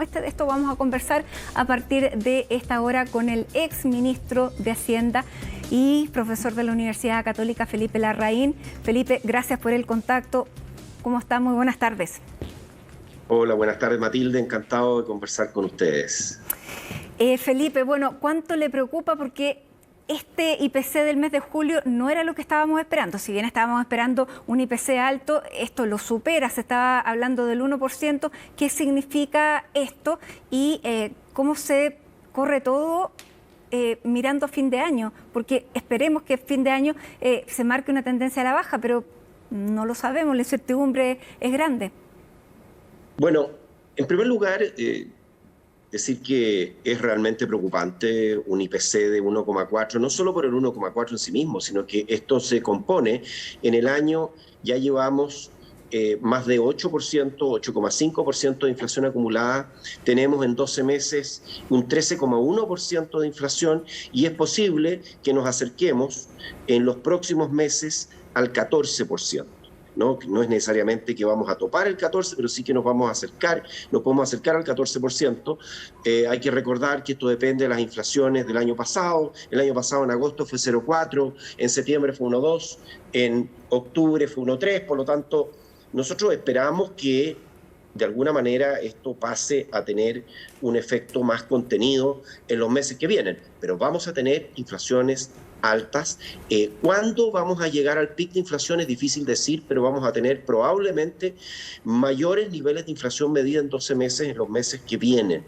como este. De esto vamos a conversar a partir de esta hora con el ex ministro de Hacienda y profesor de la Universidad Católica, Felipe Larraín. Felipe, gracias por el contacto. ¿Cómo está? Muy buenas tardes. Hola, buenas tardes, Matilde. Encantado de conversar con ustedes. Felipe, bueno, ¿cuánto le preocupa? Porque este IPC del mes de julio no era lo que estábamos esperando. Si bien estábamos esperando un IPC alto, esto lo supera. Se estaba hablando del 1%. ¿Qué significa esto? Y cómo se corre todo mirando a fin de año, porque esperemos que fin de año se marque una tendencia a la baja, pero no lo sabemos, la incertidumbre es grande. Bueno, en primer lugar, decir que es realmente preocupante un IPC de 1,4, no solo por el 1,4 en sí mismo, sino que esto se compone, en el año ya llevamos más de 8%, 8,5% de inflación acumulada, tenemos en 12 meses un 13,1% de inflación y es posible que nos acerquemos en los próximos meses al 14%. No es necesariamente que vamos a topar el 14%, pero sí que nos vamos a acercar, nos podemos acercar al 14%. Hay que recordar que esto depende de las inflaciones del año pasado. El año pasado en agosto fue 0,4, en septiembre fue 1,2, en octubre fue 1,3, por lo tanto, nosotros esperamos que de alguna manera esto pase a tener un efecto más contenido en los meses que vienen, pero vamos a tener inflaciones altas. ¿Cuándo vamos a llegar al pic de inflación? Es difícil decir, pero vamos a tener probablemente mayores niveles de inflación medida en 12 meses en los meses que vienen.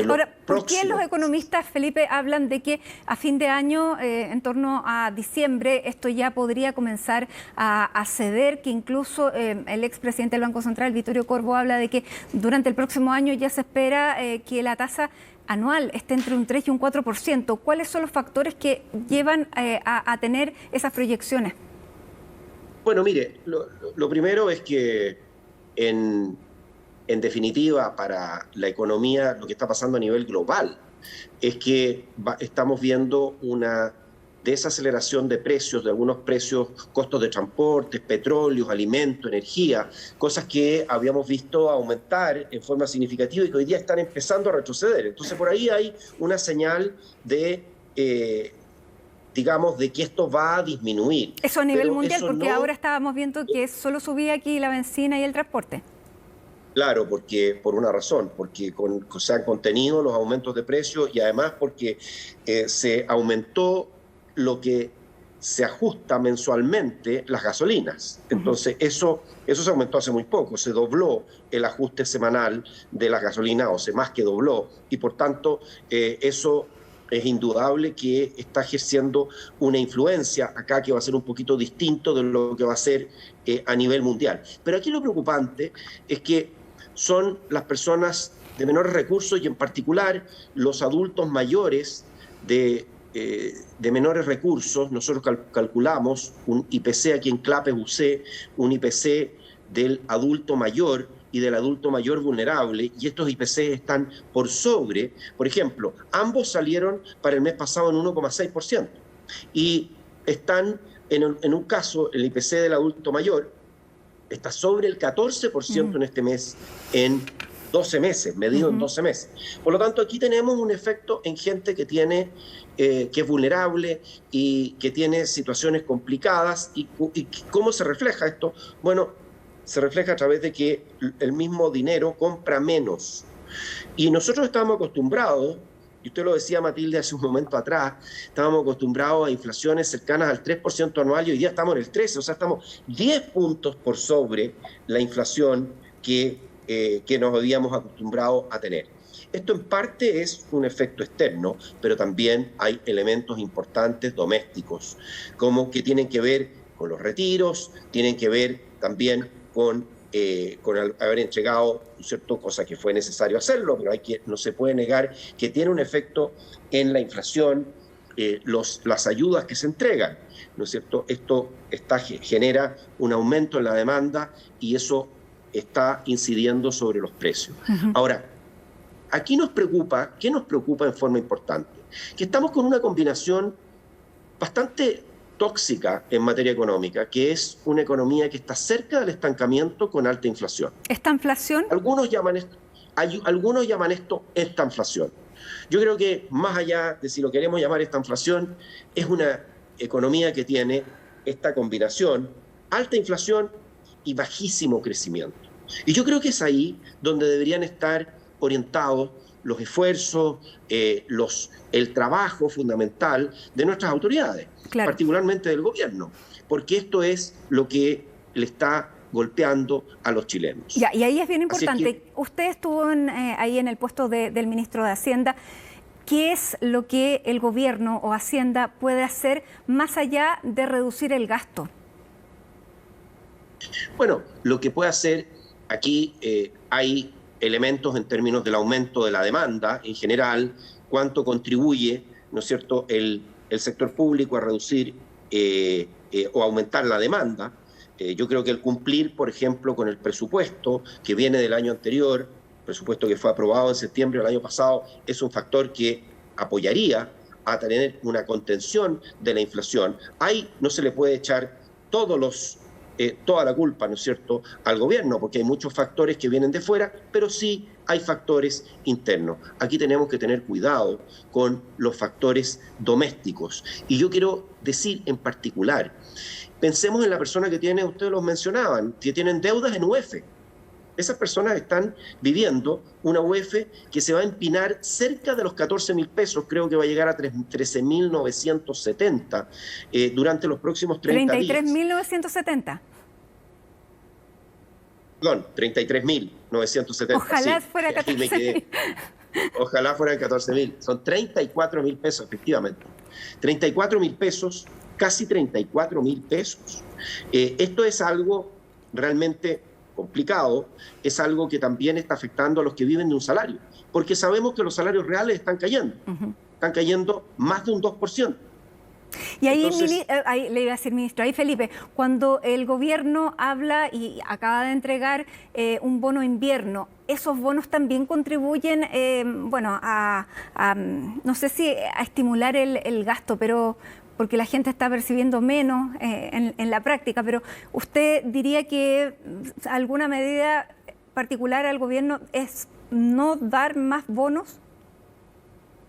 Ahora, ¿por qué los economistas, Felipe, hablan de que a fin de año, en torno a diciembre, esto ya podría comenzar a ceder? Que incluso el expresidente del Banco Central, Vittorio Corbo, habla de que durante el próximo año ya se espera que la tasa anual esté entre un 3 y un 4%. ¿Cuáles son los factores que llevan a tener esas proyecciones? Bueno, mire, lo primero es que en definitiva, para la economía, lo que está pasando a nivel global es que estamos viendo una desaceleración de precios, de algunos precios, costos de transporte, petróleos, alimentos, energía, cosas que habíamos visto aumentar en forma significativa y que hoy día están empezando a retroceder. Entonces, por ahí hay una señal de digamos, de que esto va a disminuir. Eso a nivel mundial, porque ahora estábamos viendo que solo subía aquí la benzina y el transporte. Claro, porque por una razón, porque se han contenido los aumentos de precios y además porque se aumentó lo que se ajusta mensualmente las gasolinas. Entonces eso se aumentó hace muy poco, se dobló el ajuste semanal de las gasolinas, o se más que dobló, y por tanto eso es indudable que está ejerciendo una influencia acá que va a ser un poquito distinto de lo que va a ser a nivel mundial. Pero aquí lo preocupante es que son las personas de menores recursos y en particular los adultos mayores de menores recursos. Nosotros calculamos un IPC aquí en CLAPES UC, un IPC del adulto mayor y del adulto mayor vulnerable, y estos IPC están por sobre. Por ejemplo, ambos salieron para el mes pasado en 1,6% y están en un caso, el IPC del adulto mayor está sobre el 14% en este mes, en 12 meses, medido en 12 meses. Por lo tanto, aquí tenemos un efecto en gente que tiene, que es vulnerable y que tiene situaciones complicadas. ¿Y cómo se refleja esto? Bueno, se refleja a través de que el mismo dinero compra menos. Y nosotros estábamos acostumbrados, y usted lo decía, Matilde, hace un momento atrás, estábamos acostumbrados a inflaciones cercanas al 3% anual y hoy día estamos en el 13%, o sea, estamos 10 puntos por sobre la inflación que nos habíamos acostumbrado a tener. Esto en parte es un efecto externo, pero también hay elementos importantes domésticos, como que tienen que ver con los retiros, tienen que ver también con haber entregado, ¿cierto?, cosa que fue necesario hacerlo, pero no se puede negar que tiene un efecto en la inflación, las ayudas que se entregan, ¿no es cierto? Esto genera un aumento en la demanda y eso está incidiendo sobre los precios. Ahora, aquí ¿qué nos preocupa en forma importante? Que estamos con una combinación bastante tóxica en materia económica, que es una economía que está cerca del estancamiento con alta inflación. ¿Esta inflación? Algunos llaman esto Algunos llaman esto estanflación. Yo creo que más allá de si lo queremos llamar estanflación, es una economía que tiene esta combinación, alta inflación y bajísimo crecimiento. Y yo creo que es ahí donde deberían estar orientados los esfuerzos, el trabajo fundamental de nuestras autoridades, claro, particularmente del gobierno, porque esto es lo que le está golpeando a los chilenos. Ya, y ahí es bien importante. Usted estuvo ahí en el puesto del ministro de Hacienda. ¿Qué es lo que el gobierno o Hacienda puede hacer más allá de reducir el gasto? Bueno, lo que puede hacer aquí hay elementos en términos del aumento de la demanda en general, cuánto contribuye, ¿no es cierto?, el sector público a reducir o aumentar la demanda. Yo creo que el cumplir, por ejemplo, con el presupuesto que viene del año anterior, presupuesto que fue aprobado en septiembre del año pasado, es un factor que apoyaría a tener una contención de la inflación. Ahí no se le puede echar toda la culpa, ¿no es cierto?, al gobierno, porque hay muchos factores que vienen de fuera, pero sí hay factores internos. Aquí tenemos que tener cuidado con los factores domésticos. Y yo quiero decir en particular, pensemos en la persona que tiene, ustedes los mencionaban, que tienen deudas en UF. Esas personas están viviendo una UF que se va a empinar cerca de los 14.000 pesos, creo que va a llegar a 13.970 durante los próximos 30 días. 33.970. Perdón, 33.970. Ojalá fuera 14.000. Ojalá fueran 14.000. Son 34.000 pesos, efectivamente. 34.000 pesos, casi 34.000 pesos. Esto es algo realmente complicado, es algo que también está afectando a los que viven de un salario, porque sabemos que los salarios reales están cayendo, están cayendo más de un 2%. Y ahí, ahí le iba a decir, ministro, ahí Felipe, cuando el gobierno habla y acaba de entregar un bono invierno, ¿esos bonos también contribuyen, bueno, no sé si a estimular el gasto, pero porque la gente está percibiendo menos en la práctica, pero usted diría que alguna medida particular al gobierno es no dar más bonos?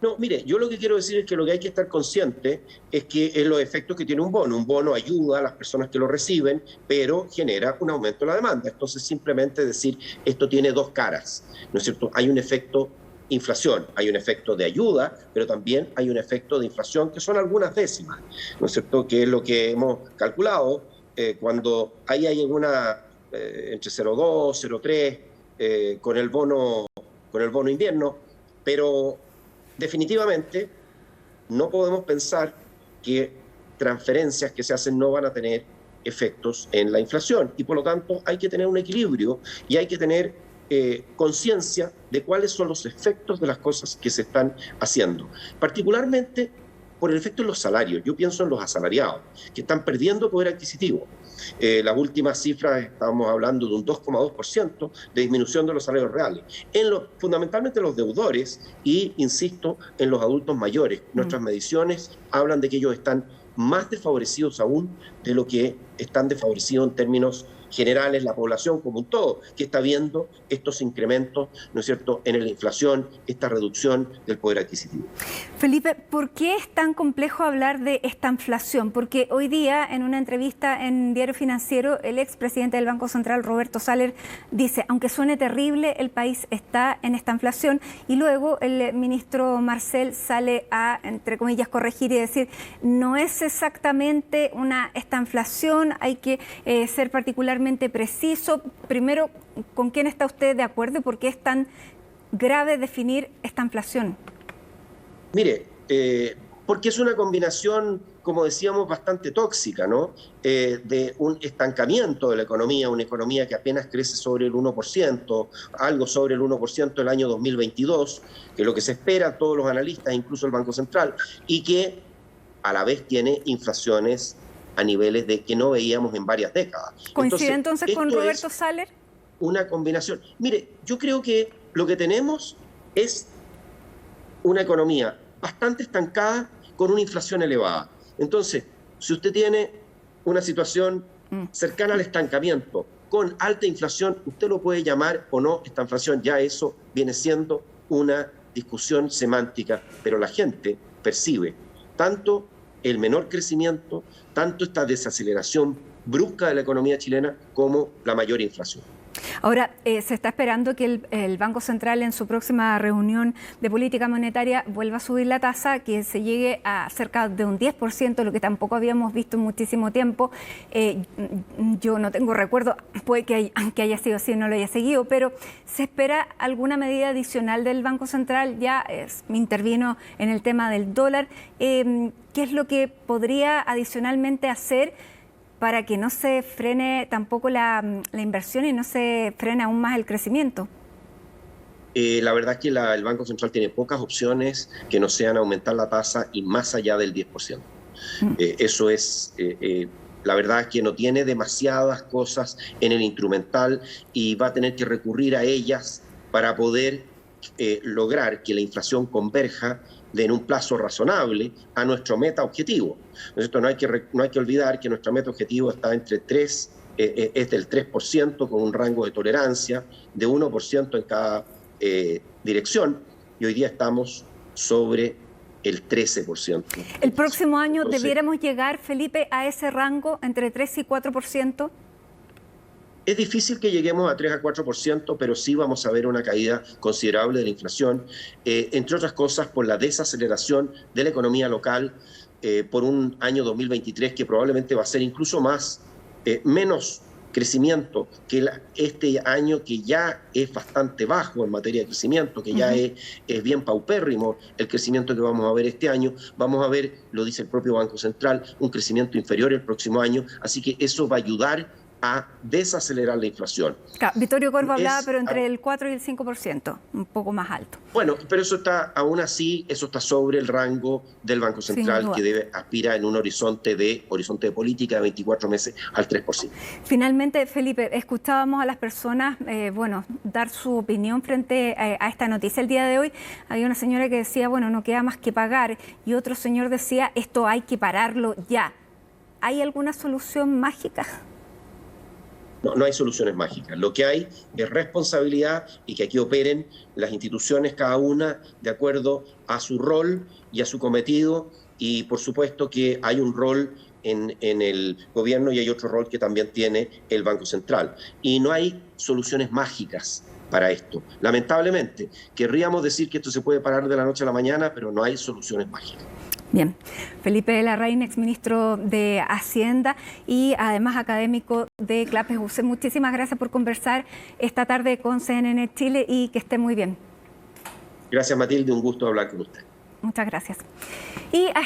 No, mire, yo lo que quiero decir es que lo que hay que estar consciente es que es los efectos que tiene un bono. Un bono ayuda a las personas que lo reciben, pero genera un aumento de la demanda. Entonces, simplemente decir, esto tiene dos caras, ¿no es cierto? Hay un efecto inflación, hay un efecto de ayuda, pero también hay un efecto de inflación, que son algunas décimas, ¿no es cierto? Que es lo que hemos calculado cuando hay alguna entre 0,2, 0,3 con el bono invierno, pero definitivamente no podemos pensar que transferencias que se hacen no van a tener efectos en la inflación, y por lo tanto hay que tener un equilibrio y hay que tener conciencia de cuáles son los efectos de las cosas que se están haciendo, particularmente por el efecto en los salarios. Yo pienso en los asalariados, que están perdiendo poder adquisitivo. Las últimas cifras, estábamos hablando de un 2,2% de disminución de los salarios reales, fundamentalmente los deudores y, insisto, en los adultos mayores. Nuestras mediciones hablan de que ellos están más desfavorecidos aún de lo que están desfavorecidos en términos generales la población como un todo, que está viendo estos incrementos, ¿no es cierto?, en la inflación, esta reducción del poder adquisitivo. Felipe, ¿por qué es tan complejo hablar de esta inflación? Porque hoy día, en una entrevista en Diario Financiero, el expresidente del Banco Central, Roberto Saller, dice, aunque suene terrible, el país está en esta inflación, y luego el ministro Marcel sale a, entre comillas, corregir y decir, no es exactamente esta inflación, hay que ser particularmente preciso. Primero, ¿con quién está usted de acuerdo y por qué es tan grave definir esta inflación? Mire, porque es una combinación, como decíamos, bastante tóxica, ¿no? De un estancamiento de la economía, una economía que apenas crece sobre el 1%, algo sobre el 1% el año 2022, que es lo que se espera todos los analistas, incluso el Banco Central, y que a la vez tiene inflaciones a niveles de que no veíamos en varias décadas. ¿Coincide entonces con Roberto Saller? Una combinación. Mire, yo creo que lo que tenemos es una economía bastante estancada con una inflación elevada. Entonces, si usted tiene una situación cercana al estancamiento con alta inflación, usted lo puede llamar o no esta inflación, ya eso viene siendo una discusión semántica, pero la gente percibe tanto el menor crecimiento, tanto esta desaceleración brusca de la economía chilena como la mayor inflación. Ahora, se está esperando que el Banco Central en su próxima reunión de política monetaria vuelva a subir la tasa, que se llegue a cerca de un 10%, lo que tampoco habíamos visto en muchísimo tiempo. Yo no tengo recuerdo, puede que haya sido así, no lo haya seguido, pero ¿se espera alguna medida adicional del Banco Central? Ya intervino en el tema del dólar. ¿Qué es lo que podría adicionalmente hacer para que no se frene tampoco la inversión y no se frene aún más el crecimiento? La verdad es que el Banco Central tiene pocas opciones que no sean aumentar la tasa y más allá del 10%. Eso es, la verdad es que no tiene demasiadas cosas en el instrumental y va a tener que recurrir a ellas para poder lograr que la inflación converja en un plazo razonable a nuestro meta objetivo. No hay que olvidar que nuestro meta objetivo está entre 3, es del 3% con un rango de tolerancia de 1% en cada dirección, y hoy día estamos sobre el 13%. ¿El próximo año debiéramos llegar, Felipe, a ese rango entre 3 y 4%? Es difícil que lleguemos a 3 a 4%, pero sí vamos a ver una caída considerable de la inflación, entre otras cosas por la desaceleración de la economía local, por un año 2023 que probablemente va a ser incluso menos crecimiento que este año, que ya es bastante bajo en materia de crecimiento, que ya es bien paupérrimo el crecimiento que vamos a ver este año. Vamos a ver, lo dice el propio Banco Central, un crecimiento inferior el próximo año, así que eso va a ayudar a desacelerar la inflación. Claro, Vittorio Corvo hablaba, pero entre el 4 y el 5%, un poco más alto. Bueno, pero eso está, aún así, eso está sobre el rango del Banco Central, que aspira en un horizonte de política de 24 meses al 3%. Finalmente, Felipe, escuchábamos a las personas, dar su opinión frente a esta noticia. El día de hoy había una señora que decía, bueno, no queda más que pagar, y otro señor decía, esto hay que pararlo ya. ¿Hay alguna solución mágica? No hay soluciones mágicas. Lo que hay es responsabilidad y que aquí operen las instituciones, cada una de acuerdo a su rol y a su cometido. Y por supuesto que hay un rol en el gobierno y hay otro rol que también tiene el Banco Central. Y no hay soluciones mágicas para esto. Lamentablemente, querríamos decir que esto se puede parar de la noche a la mañana, pero no hay soluciones mágicas. Bien, Felipe Larraín, exministro de Hacienda y además académico de CLAPES UC. Muchísimas gracias por conversar esta tarde con CNN Chile y que esté muy bien. Gracias, Matilde, un gusto hablar con usted. Muchas gracias. Y hasta